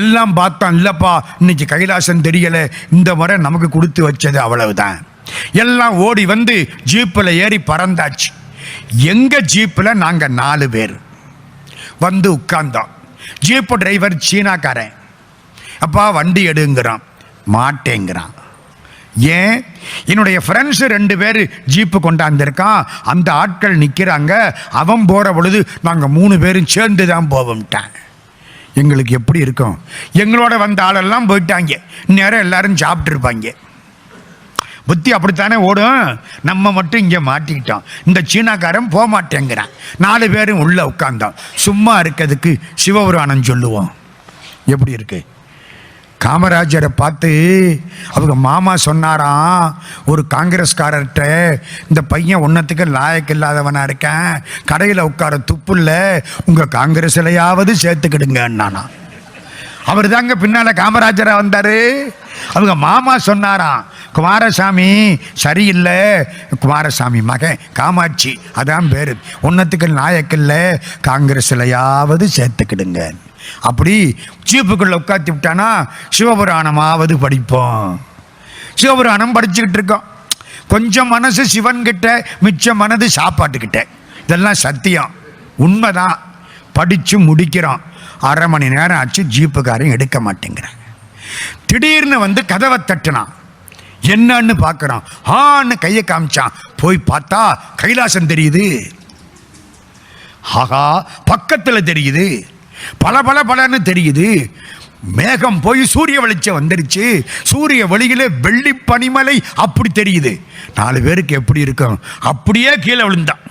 S1: எல்லாம் பார்த்தோம், இல்லப்பா இன்னைக்கு கைலாசம் தெரியல, இந்த முறை நமக்கு கொடுத்து வச்சது அவ்வளவுதான். எல்லாம் ஓடி வந்து ஜீப்பில் ஏறி பறந்தாச்சு. எங்க ஜீப்பில் நாங்கள் 4 பேர் வந்து உட்கார்ந்தோம். Jeep driver சீனாக்காரன். அப்பா வண்டி எடுங்கிறான், மாட்டேங்கிறான். ஏன், என்னுடைய ஃப்ரெண்ட்ஸு 2 பேர் ஜீப்பு கொண்டாந்துருக்கான், அந்த ஆட்கள் நிற்கிறாங்க. அவன் போகிற பொழுது நாங்கள் 3 பேரும் சேர்ந்து தான் போவோம்ட்டான். எங்களுக்கு எப்படி இருக்கும், எங்களோட வந்த ஆளெல்லாம் போயிட்டாங்க, நேரம் எல்லாரும் சாப்பிட்ருப்பாங்க. புத்தி அப்படித்தானே ஓடும். நம்ம மட்டும் இங்கே மாட்டிக்கிட்டோம். இந்த சீனாக்காரன் போக மாட்டேங்கிறான். 4 பேரும் உள்ளே உட்கார்ந்தோம். சும்மா இருக்கிறதுக்கு சிவபுராணம் சொல்லுவோம். எப்படி இருக்கு, காமராஜரை பார்த்து அவங்க மாமா சொன்னாராம், ஒரு காங்கிரஸ்காரர்கிட்ட, இந்த பையன் ஒன்றத்துக்கு லாயக்கு இல்லாதவனாக இருக்கேன், கடையில் உட்கார துப்பு இல்லை, உங்கள் காங்கிரஸ்லையாவது சேர்த்துக்கிடுங்கன்னானா. அவர் தாங்க பின்னால் காமராஜராக வந்தார். அவங்க மாமா சொன்னாராம், குமாரசாமி சரியில்லை, குமாரசாமி மகன் காமாட்சி அதான் பேர், ஒன்றத்துக்கு லாயக்கில்லை, காங்கிரஸ்லையாவது சேர்த்துக்கிடுங்க. அப்படி ஜீப்புக்குள்ள உட்காந்து விட்டானா சிவபுராணமாவது படிப்போம். சிவபுராணம் படிச்சுக்கிட்டு இருக்கோம். கொஞ்சம் மனசு சிவன்கிட்ட, மிச்ச மனது சாப்பாட்டுக்கிட்ட. இதெல்லாம் சத்தியம், உண்மைதான். படித்து முடிக்கிறோம். 1/2 மணி நேரம் ஆச்சு, ஜீப்புக்காரன் எடுக்க மாட்டேங்கிறான். திடீர்னு வந்து கதவை தட்டினான். என்னன்னு பார்க்குறான். ஆன்னு கையை காமிச்சான். போய் பார்த்தா கைலாசம் தெரியுது. ஆகா, பக்கத்தில் தெரியுது, பல பல பலன்னு தெரியுது. மேகம் போய் சூரிய வெளிச்சம் வந்துருச்சு. சூரிய வெளியில வெள்ளி பனிமலை அப்படி தெரியுது. 4 பேருக்கு எப்படி இருக்கும், அப்படியே கீழே விழுந்தான்.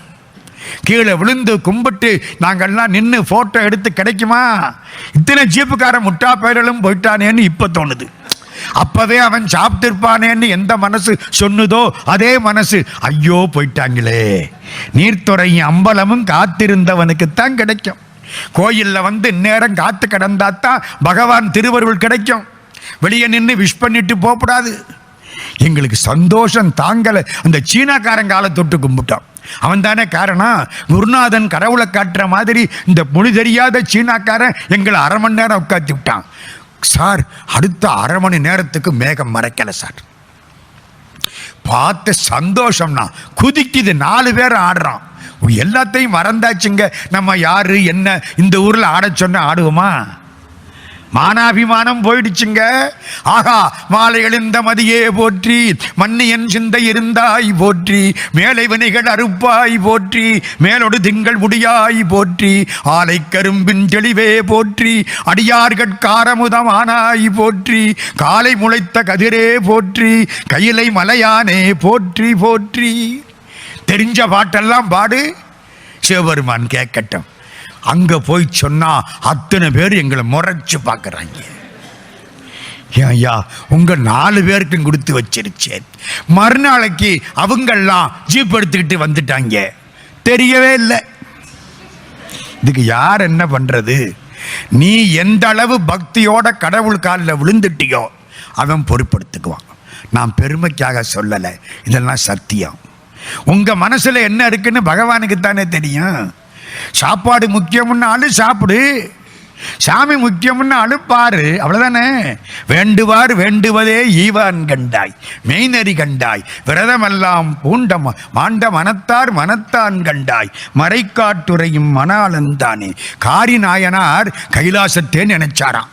S1: கீழே விழுந்து கும்பிட்டு நாங்கள்லாம் நின்று ஃபோட்டோ எடுத்து கிடைக்குமா? இத்தனை ஜீப்புக்காரன் முட்டா பயிர்களும் போயிட்டானேன்னு இப்போ தோணுது. அப்பவே அவன் சாப்பிட்டு இருப்பானேன்னு எந்த மனசு சொன்னதோ அதே மனசு ஐயோ போயிட்டாங்களே. நீர்த்துறையும் அம்பலமும் காத்திருந்தவனுக்குத்தான் கிடைக்கும். கோயிலில் வந்து இந்நேரம் காத்து கிடந்தாத்தான் பகவான் திருவருள் கிடைக்கும். வெளியே நின்று விஷ் பண்ணிட்டு போகக்கூடாது. எங்களுக்கு சந்தோஷம் தாங்கலை. அந்த சீனாக்காரன் காலை தொட்டு கும்பிட்டோம். அவன் தானே காரணம். குருநாதன் கடவுளை காட்டுற மாதிரி இந்த மொழி தெரியாத சீனாக்காரன் எங்களை 1/2 மணி நேரம் உட்காந்து விட்டான். சார் அடுத்த அரை மணி நேரத்துக்கு மேகம் மறைக்கல சார். பார்த்த சந்தோஷம்னா குதிக்குது, 4 பேர் ஆடுறான். எல்லாத்தையும் மறந்தாச்சுங்க. நம்ம யாரு என்ன இந்த ஊர்ல ஆட சொன்ன ஆடுவோமா? மானாபிமானம் போயிடுச்சுங்க. ஆகா, மாலை எழுந்த மதியே போற்றி, மன்னியன் சிந்தை இருந்தாய் போற்றி, மேலை வினைகள் அறுப்பாய் போற்றி, மேலொடு திங்கள் முடியாய் போற்றி, ஆலை கரும்பின் தெளிவே போற்றி, அடியார்கட்காரமுதமானாய் போற்றி, காலை முளைத்த கதிரே போற்றி, கையிலை மலையானே போற்றி போற்றி. தெரிஞ்ச பாட்டெல்லாம் பாடு, சிவபெருமான் கேட்கட்டும். அங்க போய் சொன்னா அத்தனை பேர் எங்களை முறைச்சு பார்க்கறாங்க. ஐயா, உங்க 4 பேருக்கும் கொடுத்து வச்சிருச்சேன். மறுநாளைக்கு அவங்கெல்லாம் ஜீப் எடுத்துக்கிட்டு வந்துட்டாங்க, தெரியவே இல்லை. இதுக்கு யார் என்ன பண்றது? நீ எந்த அளவு பக்தியோட கடவுள் காலில் விழுந்துட்டியோ அவன் பொறுப்படுத்துக்குவான். நான் பெருமைக்காக சொல்லலை, இதெல்லாம் சத்தியம். உங்க மனசுல என்ன இருக்குன்னு பகவானுக்கு தானே தெரியும். சாப்பாடு முக்கியம்னு சாப்பிடு, சாமி முக்கியம்னு பாரு, அவ்வளவுதானே. வேண்டுவார் வேண்டுவதே ஈவான் கண்டாய், மெய்நெறி கண்டாய், விரதமெல்லாம் பூண்ட மாண்ட மனத்தார் மனத்தான் கண்டாய், மறைக்காட்டுரையும் மணாளந்தானே. காரி நாயனார் கைலாசத்தே நினைச்சாராம்.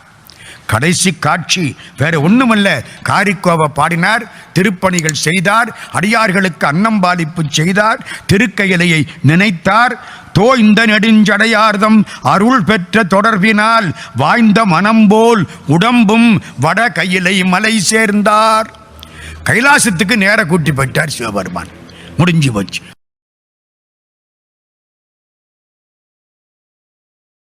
S1: கடைசி காட்சி வேற ஒண்ணுமல்ல. காரிக்கோவை பாடினார், திருப்பணிகள் செய்தார், அடியார்களுக்கு அன்னம்பாலிப்பு செய்தார், திருக்கையிலையை நினைத்தார். தோய்ந்த நெடுஞ்சடையார்தம் அருள் பெற்ற தொடர்பினால் வாய்ந்த மனம்போல் உடம்பும் வட கையிலை மலை சேர்ந்தார். கைலாசத்துக்கு நேர கூட்டி போயிட்டார் சிவபெருமான். முடிஞ்சு போச்சு.